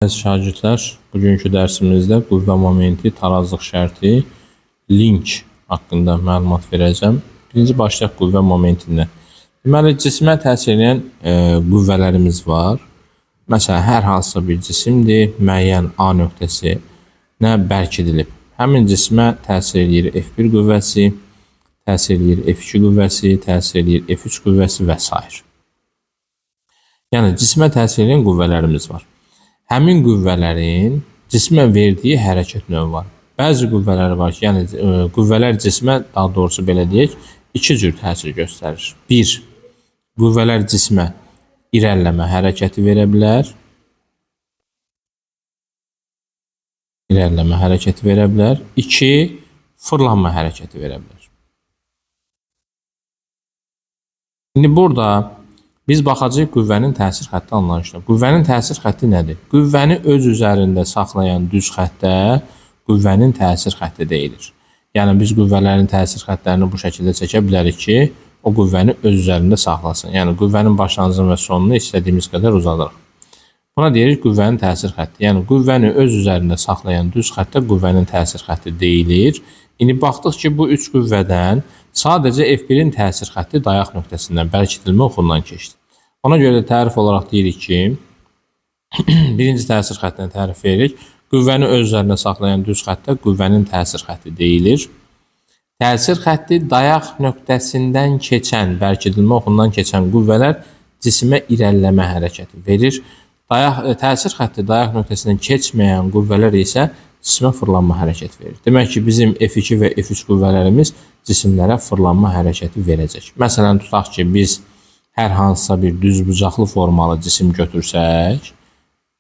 Əziz şagirdlər, bugünkü dərsimizdə qüvvə momenti, tarazlıq şərti, link haqqında məlumat verəcəm. Birinci başlayaq qüvvə momentindən. Deməli, cismə təsir edən qüvvələrimiz var. Məsələn, hər hansısa bir cisimdir, müəyyən A nöqtəsinə bərkidilib. Həmin cismə təsir edir F1 qüvvəsi, təsir edir F2 qüvvəsi, təsir edir F3 qüvvəsi və s. Yəni, cismə təsir edən qüvvələrimiz var. Həmin qüvvələrin cismə verdiyi hərəkət növü var. Bəzi qüvvələr var ki, yəni qüvvələr cismə, daha doğrusu belə deyək, iki cür təsir göstərir. Bir, qüvvələr cismə irəliləmə hərəkəti verə bilər. İrəliləmə hərəkəti verə bilər. İki, fırlanma hərəkəti verə bilər. İndi burada biz baxacağıq qüvvənin təsir xətti anlayışına. Qüvvənin təsir xətti nədir? Qüvvəni öz üzərində saxlayan düz xəttə qüvvənin təsir xətti deyilir. Yəni, biz qüvvələrin təsir xəttlərini bu şəkildə çəkə bilərik ki, o qüvvəni öz üzərində saxlasın. Yəni, qüvvənin başlanğıcını və sonunu istədiyimiz qədər uzadırıq. Buna deyirik qüvvənin təsir xətti. Yəni, qüvvəni öz üzərində saxlayan düz xəttə qüvvənin təsir xətti deyilir. İndi baxdıq ki, bu üç qüvvədən sadəcə F1-in təsir xətti dayaq nöqtəsindən bərkidilmə oxundan keçdi. Ona görə də tərif olaraq deyirik ki, birinci təsir xəttinə tərif veririk. Qüvvəni öz üzərində saxlayan düz xəttə qüvvənin təsir xətti deyilir. Təsir xətti dayaq nöqtəsindən keçən, bərkidilmə oxundan keçən qüvvələr cisimə irəliləmə hərəkəti verir. Təsir xətti dayaq nöqtəsindən keçməyən qüvvələr isə cisimə fırlanma hərəkəti verir. Demək ki, bizim F2 və F3 qüvvələrimiz cisimlərə fırlanma hərəkəti verəcək. Məsələn, tutaq ki, biz hər hansısa bir düzbucaqlı formalı cisim götürsək,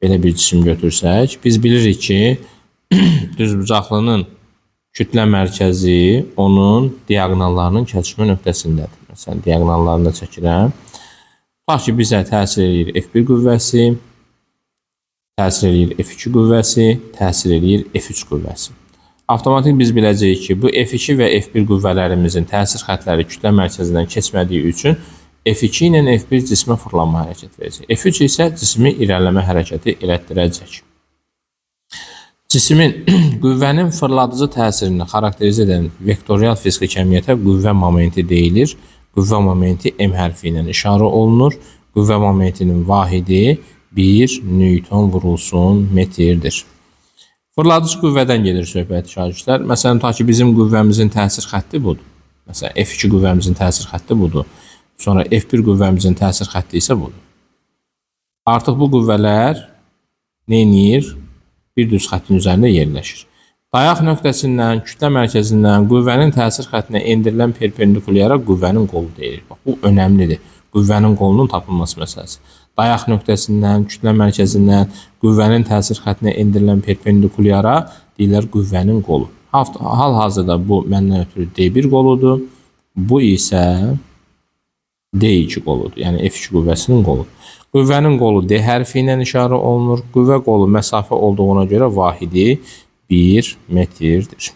belə bir cisim götürsək, biz bilirik ki, düzbucaqlının kütlə mərkəzi onun diaqonallarının kəsişmə nöqtəsindədir. Məsələn, diaqonallarını da çəkirəm. Tutaq ki, bizə təsir edir F1 qüvvəsi, təsir edir F2 qüvvəsi, təsir edir F3 qüvvəsi. Avtomatik biz biləcəyik ki, bu F2 və F1 qüvvələrimizin təsir xətləri kütlə mərkəzindən keçmədiyi üçün F2 ilə F1 cismə fırlanma hərəkəti verəcək. F3 isə cismi irəliləmə hərəkəti elətdirəcək. Cismin qüvvənin fırladıcı təsirini xarakterizə edən vektorial fiziki kəmiyyətə qüvvə momenti deyilir. Qüvvə momenti M hərfi ilə işarə olunur. Qüvvə momentinin vahidi 1 Newton vurulsun metrdir. Fırladıcı qüvvədən gedir söhbət şagirdlər. Məsələn, ta ki, bizim qüvvəmizin təsir xətti budur. Məsələn, F2 qüvvəmizin təsir xətti budur. Sonra F1 qüvvəmizin təsir xətti isə budur. Artıq bu qüvvələr nə edir? Bir düz xəttin üzərində yerləşir. Dayaq nöqtəsindən, kütlə mərkəzindən qüvvənin təsir xəttinə endirilən perpendikulyara qüvvənin qolu deyilir. Bax, bu önəmlidir. Qüvvənin qolunun tapılması məsələsi. Dayaq nöqtəsindən, kütlə mərkəzindən qüvvənin təsir xəttinə endirilən perpendikulyara deyirlər qüvvənin qolu. Hal-hazırda bu məndən ötürü D1 qoludur. Bu isə D2 qoludur. Yəni F2 qüvvəsinin qolu. Qüvvənin qolu D hərfi ilə işarə olunur. Qüvvə qolu məsafə olduğuna görə vahidi 1 metrdir.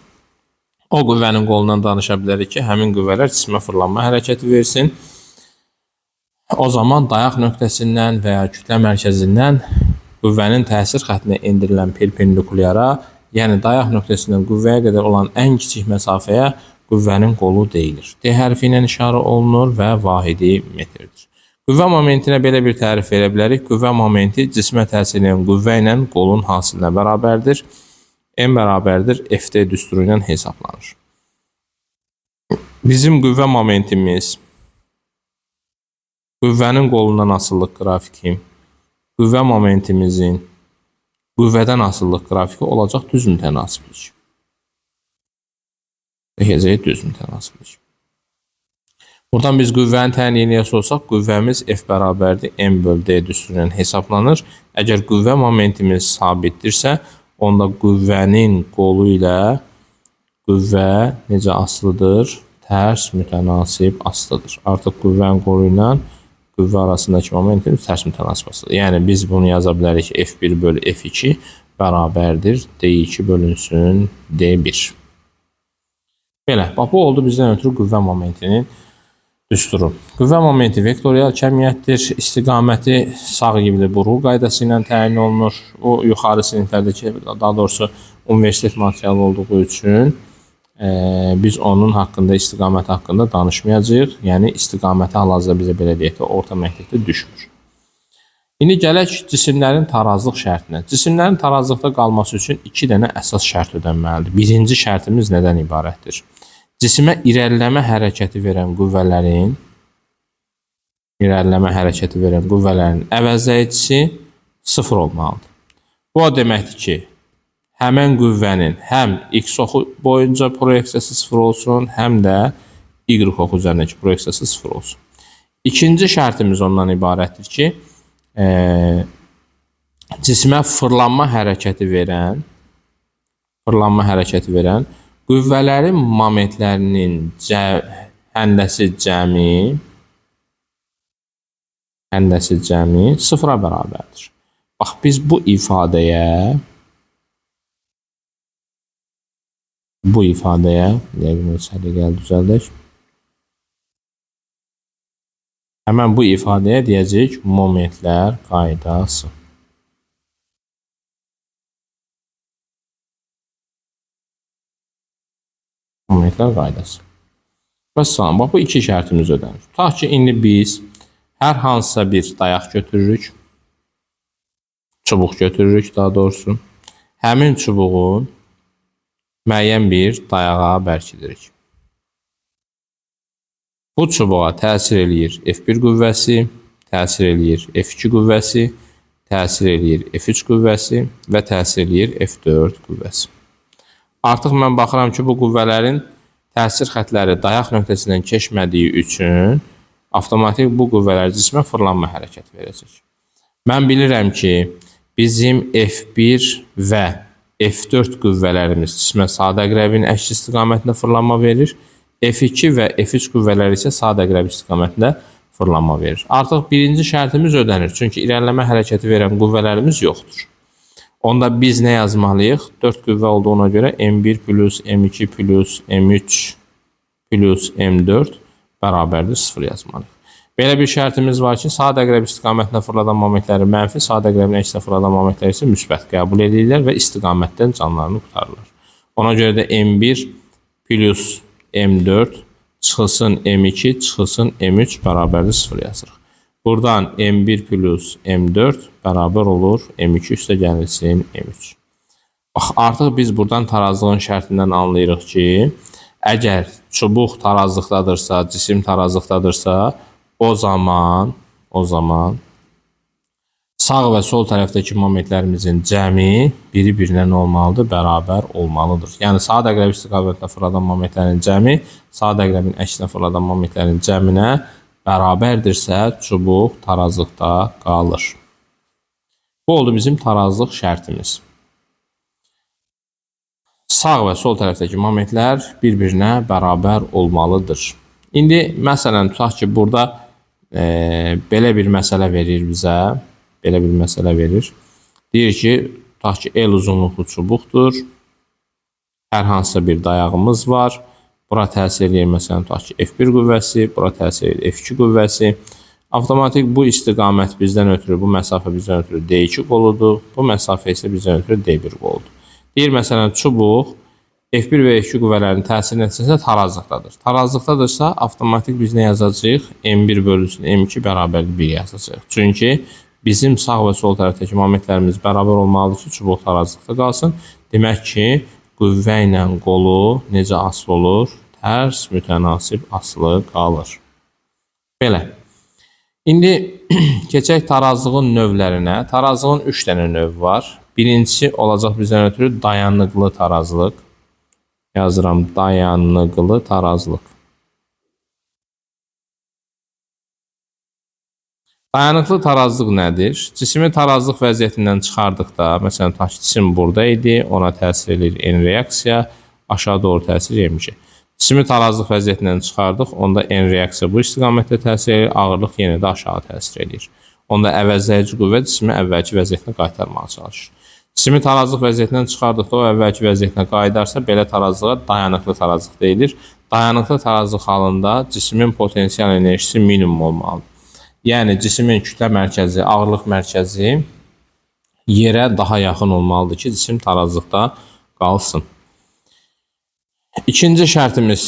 O qüvvənin qolundan danışa bilərik ki, həmin qüvvələr cismə fırlanma hərəkəti versin. O zaman dayaq nöqtəsindən və ya kütlə mərkəzindən qüvvənin təsir xəttinə endirilən perpendikulyara, yəni dayaq nöqtəsindən qüvvəyə qədər olan ən kiçik məsafəyə qüvvənin qolu deyilir. D hərfi ilə işarə olunur və vahidi metrdir. Qüvvə momentinə belə bir tərif verə bilərik. Qüvvə momenti cismə təsir edən qüvvə ilə qolun hasilinə bərabərdir. M bərabərdir FT düsturu ilə hesablanır. Bizim qüvvə momentimiz qüvvənin qolundan asıllıq qrafiki, qüvvə momentimizin qüvvədən asıllıq qrafiki olacaq düz mütənasiblik. Deyəcək düz mütənasiblik. Buradan biz qüvvəni təyin edəcək olsaq, qüvvəmiz F bərabərdir M bölü D düsturu ilə hesablanır. Əgər qüvvə momentimiz sabitdirsə, onda qüvvənin qolu ilə qüvvə necə asılıdır? Tərs mütənasib asılıdır. Artıq qüvvənin qolu ilə qüvvə arasındakı momentin tərs mütənasib asılıdır. Yəni, biz bunu yaza bilərik ki, F1 bölü F2 bərabərdir D2 bölünsün D1. Belə, bax, bu oldu bizdən ötürü qüvvə momentinin düsturu. Qüvvə momenti vektorial kəmiyyətdir. İstiqaməti sağ yivli burğu qaydası ilə təyin olunur. O yuxarı siniflərdəki, daha doğrusu universitet materialı olduğu üçün biz onun haqqında, istiqaməti haqqında danışmayacağıq. Yəni istiqaməti hal-hazırda bizə belə deyək də orta məktəbdə düşmür. İndi gələk cisimlərin tarazlıq şərtinə. Cisimlərin tarazlıqda qalması üçün 2 dənə əsas şərt ödənməlidir. Birinci şərtimiz nədən ibarətdir? Cisimə irəliləmə hərəkəti verən qüvvələrin əvəzləyicisi 0 olmalıdır. Bu o deməkdir ki, həmən qüvvənin həm x oxu boyunca proyeksiyası 0 olsun, həm də y oxu üzərindəki proyeksiyası 0 olsun. İkinci şərtimiz ondan ibarətdir ki, cisimə fırlanma hərəkəti verən qüvvələrin momentlərinin həndəsi cəmi 0-a bərabərdir. Bax, biz bu ifadəyə həmən bu ifadəyə deyəcəyik momentlər qaydası. Momentlər qaydası. Bəs bax, bu 2 şərtimiz ödənir. Tutaq ki, indi biz hər hansısa bir dayaq götürürük, çubuq götürürük daha doğrusu. Həmin çubuğun müəyyən bir dayağa bərkidirik. Bu çubuğa təsir eləyir F1 qüvvəsi, təsir eləyir F2 qüvvəsi, təsir eləyir F3 qüvvəsi və təsir eləyir F4 qüvvəsi. Artıq mən baxıram ki, bu qüvvələrin təsir xətləri dayaq nöqtəsindən keçmədiyi üçün avtomatik bu qüvvələr cismə fırlanma hərəkət verəcək. Mən bilirəm ki, bizim F1 və F4 qüvvələrimiz cismə sadə əqrəbin əks istiqamətində fırlanma verir. F2 və F3 qüvvələri isə sadə əqrəb istiqamətində fırlanma verir. Artıq birinci şərtimiz ödənir. Çünki irəliləmə hərəkəti verən qüvvələrimiz yoxdur. Onda biz nə yazmalıyıq? 4 qüvvə olduğuna görə M1 plus M2 plus M3 plus M4 bərabərdir 0 yazmalıyıq. Belə bir şərtimiz var ki, sadə əqrəb istiqamətində fırladan momentləri mənfi, sadə əqrəbin əksinə fırladan momentləri isə müsbət qəbul edirlər və istiqamətdən canlarını qurtarırlar. Ona görə də M1 plus M4 çıxılsın M2 çıxılsın M3 bərabərdir 0 yazırıq. Buradan M1 plus M4 bərabər olur M2 üstə gəlilsin M3. Bax, artıq biz buradan tarazlığın şərtindən anlayırıq ki, əgər çubuq tarazlıqdadırsa, cisim tarazlıqdadırsa, o zaman sağ və sol tərəfdəki momentlərimizin cəmi biri-birinə nə olmalıdır? Bərabər olmalıdır. Yəni, sadə əqrəb istiqamətində fırladan momentlərin cəmi, sadə əqrəbin əksinə fırladan momentlərin cəminə bərabərdirsə, çubuq tarazlıqda qalır. Bu oldu bizim tarazlıq şərtimiz. Sağ və sol tərəfdəki momentlər bir-birinə bərabər olmalıdır. İndi, məsələn, tutaq ki, burada belə bir məsələ verir bizə. Belə bir məsələ verir. Deyir ki, tutaq ki, L uzunluqlu çubuqdur. Hər hansısa bir dayağımız var. Bura təsir edir, məsələn, tutaq ki, F1 qüvvəsi, bura təsir edir F2 qüvvəsi. Avtomatik bu istiqamət bizdən ötürü, bu məsafə bizdən ötürü D2 qoludur. Bu məsafə isə bizdən ötürü D1 qoludur. Deyir, məsələn, çubuq F1 və F2 qüvvələrinin təsir nəticəsində tarazlıqdadır. Tarazlıqdadırsa, avtomatik biz nə yazacağıq? M1 bölünsün M2 bərabərdir 1 yazacağıq. Çünki bizim sağ və sol tərəfdəki momentlərimiz bərabər olmalıdır ki, çubuq tarazlıqda qalsın. Demək ki, qüvvə ilə qolu necə asılı olur? Tərs mütənasib asılı qalır. Belə. İndi keçək tarazlığın növlərinə. Tarazlığın 3 dənə növ var. Birincisi olacaq bizdən ötürü dayanıqlı tarazlıq. Yazıram, dayanıqlı tarazlıq. Dayanıqlı tarazlıq nədir? Cismi tarazlıq vəziyyətindən çıxardıqda, məsələn, cisim burada idi, ona təsir edir N reaksiya, aşağı doğru təsir etmişik. Cismi tarazlıq vəziyyətindən çıxardıq, onda N reaksiya bu istiqamətdə təsir edir, ağırlıq yenə də aşağı təsir edir. Onda əvəzləyici qüvvə cismi əvvəlki vəziyyətinə qaytarmağa çalışır. Cismi tarazlıq vəziyyətindən çıxardıqda o əvvəlki vəziyyətinə qayıdarsa, belə tarazlığa dayanıqlı tarazlıq deyilir. Dayanıqlı tarazlıq halında cismin potensial enerjisi minimum olmalıdır. Yəni cismin kütlə mərkəzi, ağırlıq mərkəzi yerə daha yaxın olmalıdır ki, cisim tarazlıqda qalsın. İkinci şərtimiz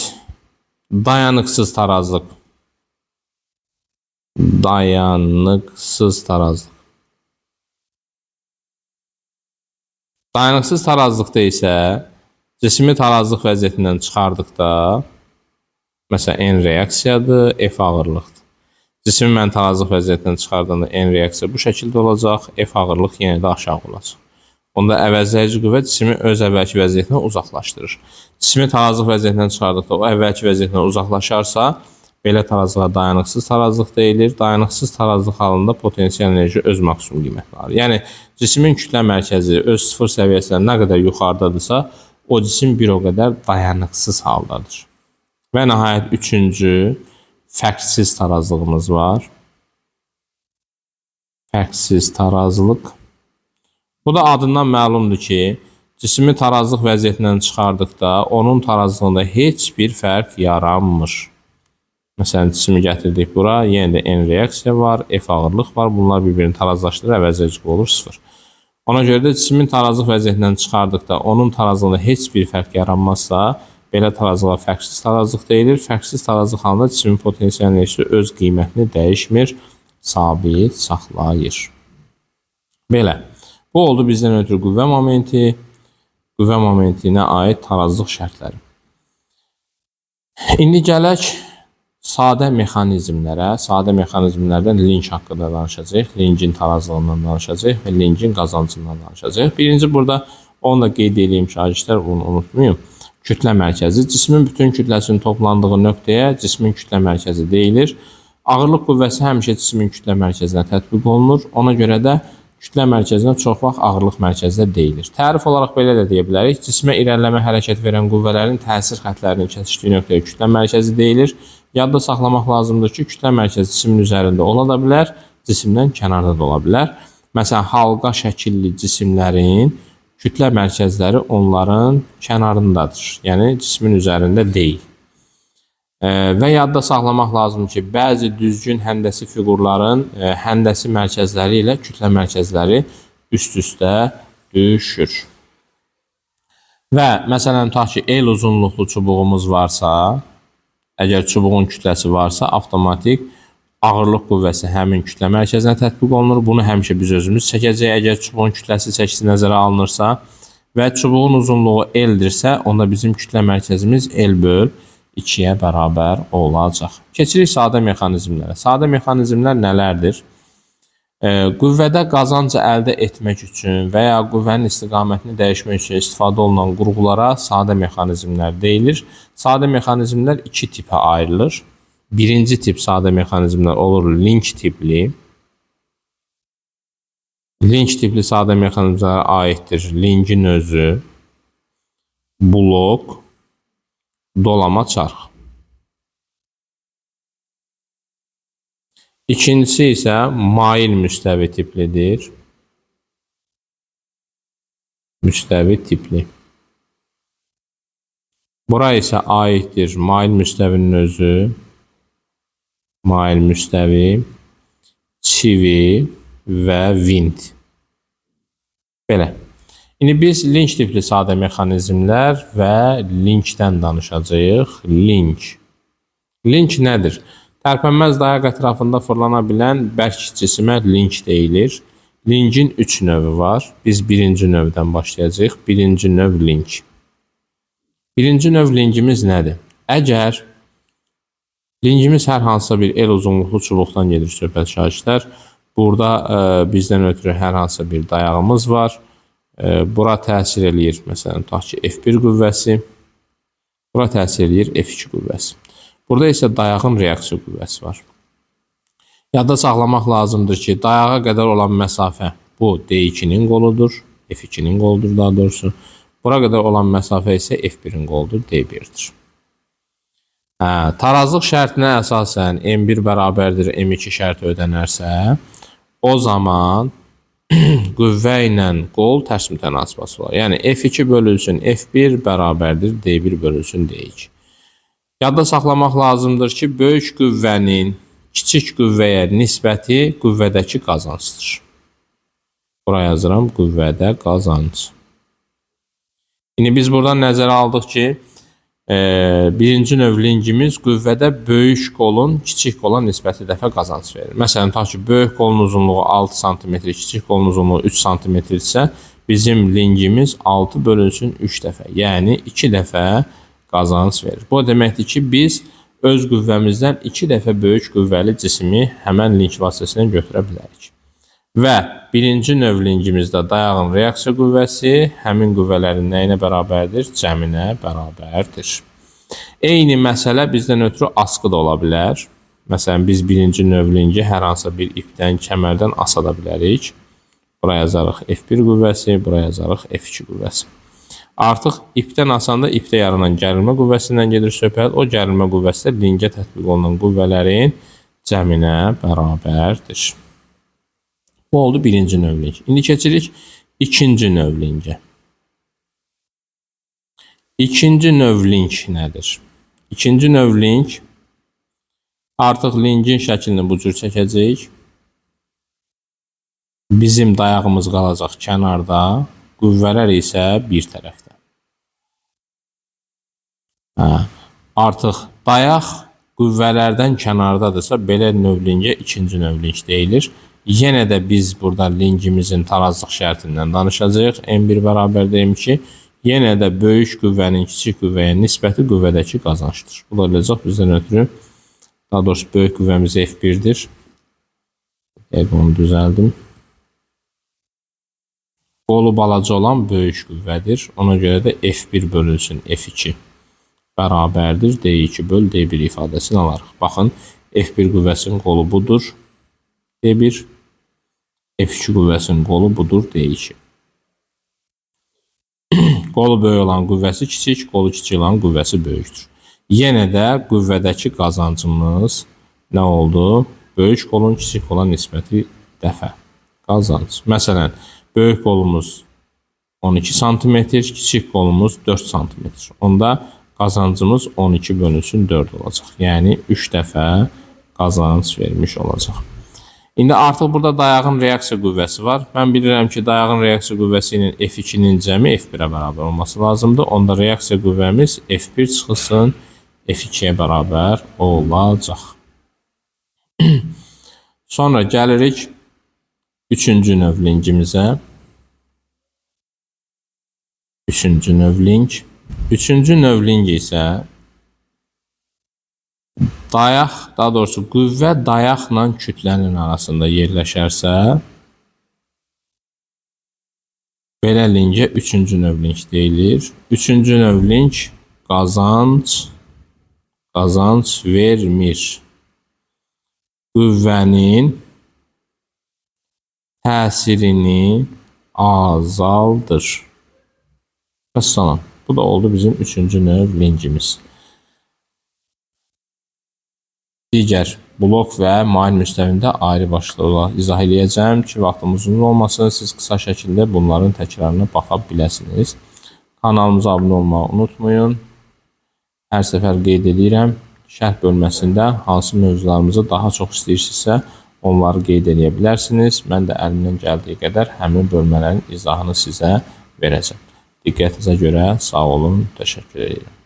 dayanıqsız tarazlıq. Dayanıqsız tarazlıq. Dayanıqsız tarazlıqda isə cismi tarazlıq vəziyyətindən çıxardıqda, məsələn, N reaksiyadır, F ağırlıqdır. Cismi mən tarazlıq vəziyyətindən çıxardığında N reaksiya bu şəkildə olacaq, F ağırlıq yenə də aşağı olacaq. Onda əvəzləyici qüvvə cismi öz əvvəlki vəziyyətindən uzaqlaşdırır. Cismi tarazlıq vəziyyətindən çıxardıqda o əvvəlki vəziyyətindən uzaqlaşarsa, belə tarazlığa dayanıqsız tarazlıq deyilir. Dayanıqsız tarazlıq halında potensial enerji öz maksimum qiymətini alır. Yəni, cismin kütlə mərkəzi öz sıfır səviyyəsindən nə qədər yuxarıdadırsa, o cisim bir o qədər dayanıqsız haldadır. Və nəhayət üçüncü, fərqsiz tarazlığımız var. Fərqsiz tarazlıq. Bu da adından məlumdur ki, cismi tarazlıq vəziyyətindən çıxardıqda onun tarazlığında heç bir fərq yaranmır. Məsələn, cismi gətirdik bura, yenə də N reaksiya var, F ağırlıq var. Bunlar bir-birini tarazlaşdırır, əvəzləyici olur 0. Ona görə də cismin tarazlıq vəziyyətindən çıxardıqda onun tarazlığında heç bir fərq yaranmazsa, belə tarazlığa fərqsiz tarazlıq deyilir. Fərqsiz tarazlıq halında cismin potensial enerjisi öz qiymətini dəyişmir, sabit saxlayır. Belə. Bu oldu bizdən ötürü qüvvə momenti, qüvvə momentinə aid tarazlıq şərtləri. İndi gələk sadə mexanizmlərə, sadə mexanizmlərdən linç haqqında danışacağıq, lincin tarazlığından danışacağıq və lincin qazancından danışacağıq. Birinci burada onu da qeyd edeyim ki, şagirdlər bunu unutmayın. Kütlə mərkəzi, cismin bütün kütləsinin toplandığı nöqtəyə cismin kütlə mərkəzi deyilir. Ağırlıq qüvvəsi həmişə cismin kütlə mərkəzinə tətbiq olunur. Ona görə də kütlə mərkəzinə çox vaxt ağırlıq mərkəzində deyilir. Tərif olaraq belə də deyə bilərik. Cismə irəliləmə hərəkət verən qüvvələrin təsir xətlərinin kəsişdiyi nöqtəyə kütlə mərkəzi deyilir. Yadda saxlamaq lazımdır ki, kütlə mərkəzi cismin üzərində ola da bilər, cisimdən kənarda da ola bilər. Məsələn, halqa şəkilli cisimlərin kütlə mərkəzləri onların kənarındadır. Yəni, cismin üzərində deyil. Və yadda saxlamaq lazımdır ki, bəzi düzgün həndəsi fiqurların həndəsi mərkəzləri ilə kütlə mərkəzləri üst-üstə düşür. Və məsələn, tutaq ki, L uzunluqlu çubuğumuz varsa, əgər çubuğun kütləsi varsa, avtomatik ağırlıq qüvvəsi həmin kütlə mərkəzinə tətbiq olunur. Bunu həmişə biz özümüz çəkəcəyik. Əgər çubuğun kütləsi çəkisi nəzərə alınırsa və çubuğun uzunluğu L-dirsə, onda bizim kütlə mərkəzimiz L böl 2-yə bərabər olacaq. Keçirik sadə mexanizmlərə. Sadə mexanizmlər nələrdir? Qüvvədə qazanc əldə etmək üçün və ya qüvvənin istiqamətini dəyişmək üçün istifadə olunan qurğulara sadə mexanizmlər deyilir. Sadə mexanizmlər iki tipə ayrılır. Birinci tip sadə mexanizmlər olur linç tipli. Linç tipli sadə mexanizmlərə aiddir lincin özü, blok, dolama çarx. İkincisi isə mail müstəvi tiplidir. Müstəvi tipli. Bura isə aiddir mail müstəvinin özü, mail müstəvi, çivi və vint. Belə. İndi biz linç tipli sadə mexanizmlər və linkdən danışacağıq. Link. Link nədir? Tərpənməz dayaq ətrafında fırlana bilən bərk cisimə link deyilir. Linkin 3 növü var. Biz birinci növdən başlayacağıq. Birinci növ link. Birinci növ linkimiz nədir? Əgər linkimiz hər hansısa bir L uzunluqlu çubuqdan gedir söhbət şagirdlər. Burada bizdən ötürü hər hansısa bir dayağımız var. Bura təsir eləyir, məsələn, tutaq ki, F1 qüvvəsi, bura təsir eləyir F2 qüvvəsi. Burada isə dayağın reaksiya qüvvəsi var. Yadda saxlamaq lazımdır ki, dayağa qədər olan məsafə bu D2-nin qoludur, F2-nin qoludur daha doğrusu. Bura qədər olan məsafə isə F1-in qoludur, D1-dir. Tarazlıq şərtinə əsasən M1 bərabərdir M2 şərti ödənərsə, o zaman qüvvə ilə qol tərs mütənasibəsi var. Yəni F2 bölünsün F1 bərabərdir D1 bölünsün D2. Yadda saxlamaq lazımdır ki, böyük qüvvənin kiçik qüvvəyə nisbəti qüvvədəki qazancdır. Buraya yazıram, qüvvədə qazanc. İndi biz buradan nəzərə aldıq ki, birinci növ linkimiz qüvvədə böyük qolun kiçik qola nisbəti dəfə qazanc verir. Məsələn, ta ki, böyük qolun uzunluğu 6 sm, kiçik qolun uzunluğu 3 sm isə bizim linkimiz 6 bölünsün 3 dəfə, yəni 2 dəfə qazanc verir. Bu deməkdir ki, biz öz qüvvəmizdən 2 dəfə böyük qüvvəli cismi həmən link vasitəsilə götürə bilərik. Və birinci növ linkimizdə dayağın reaksiya qüvvəsi həmin qüvvələrin nəyinə bərabərdir? Cəminə bərabərdir. Eyni məsələ bizdən ötürü askı da ola bilər. Məsələn, biz birinci növ linki hər hansı bir ipdən, kəmərdən asa da bilərik. Buraya yazarıq F1 qüvvəsi, buraya yazarıq F2 qüvvəsi. Artıq ipdən asanda ipdə yaranan gərilmə qüvvəsindən gedir söhbət. O gərilmə qüvvəsi də linkə tətbiq olunan qüvvələrin cəminə bərabərdir. Bu oldu birinci növ link. İndi keçirik ikinci növ linkə. İkinci növ link nədir? İkinci növ link artıq linkin şəklini bu cür çəkəcəyik. Bizim dayağımız qalacaq kənarda, qüvvələr isə bir tərəfdə. Artıq dayaq qüvvələrdən kənardadırsa, belə növ linkə ikinci növ link deyilir. Yenə də biz burada linkimizin tarazlıq şərtindən danışacağıq. M1 bərabər M2. Yenə də böyük qüvvənin kiçik qüvvəyə nisbəti qüvvədəki qazancdır. Bu da olacaq bizdən ötürü. Daha doğrusu böyük qüvvəmiz F1'dir. Onu düzəldim. Qolu balaca olan böyük qüvvədir. Ona görə də F1 bölünsün F2 bərabərdir. D2 böl D1 ifadəsini alarıq. Baxın, F1 qüvvəsinin qolu budur. D1. F2 qüvvəsinin qolu budur D2. Qolu böyük olan qüvvəsi kiçik, qolu kiçik olan qüvvəsi böyükdür. Yenə də qüvvədəki qazancımız nə oldu? Böyük qolun kiçik olan nisbəti dəfə qazanc. Məsələn, böyük qolumuz 12 sm, kiçik qolumuz 4 sm. Onda qazancımız 12 bölünsün 4 olacaq. Yəni 3 dəfə qazanc vermiş olacaq. İndi artıq burada dayağın reaksiya qüvvəsi var. Mən bilirəm ki, dayağın reaksiya qüvvəsi ilə F2'nin cəmi F1'ə bərabər olması lazımdır. Onda reaksiya qüvvəmiz F1 çıxılsın F2'yə bərabər olacaq. Sonra gəlirik üçüncü növ linkimizə. Üçüncü növ link. Üçüncü növ link isə dayaq, daha doğrusu qüvvə dayaqla kütlənin arasında yerləşərsə, belə linkə üçüncü növ link deyilir. Üçüncü növ link qazanc vermir. Qüvvənin təsirini azaldır. Vəssalam. Bu da oldu bizim üçüncü növ linkimiz. Digər blok və mail müstəvində ayrı başlıqla izah edəcəm ki, vaxtımız uzun olmasın, siz qısa şəkildə bunların təkrarına baxa biləsiniz. Kanalımıza abunə olmağı unutmayın. Hər səfər qeyd edirəm, şərh bölməsində hansı mövzularımızı daha çox istəyirsinizsə, onları qeyd edə bilərsiniz. Mən də əlimdən gəldiyi qədər həmin bölmələrin izahını sizə verəcəm. Diqqətinizə görə sağ olun, təşəkkür edirəm.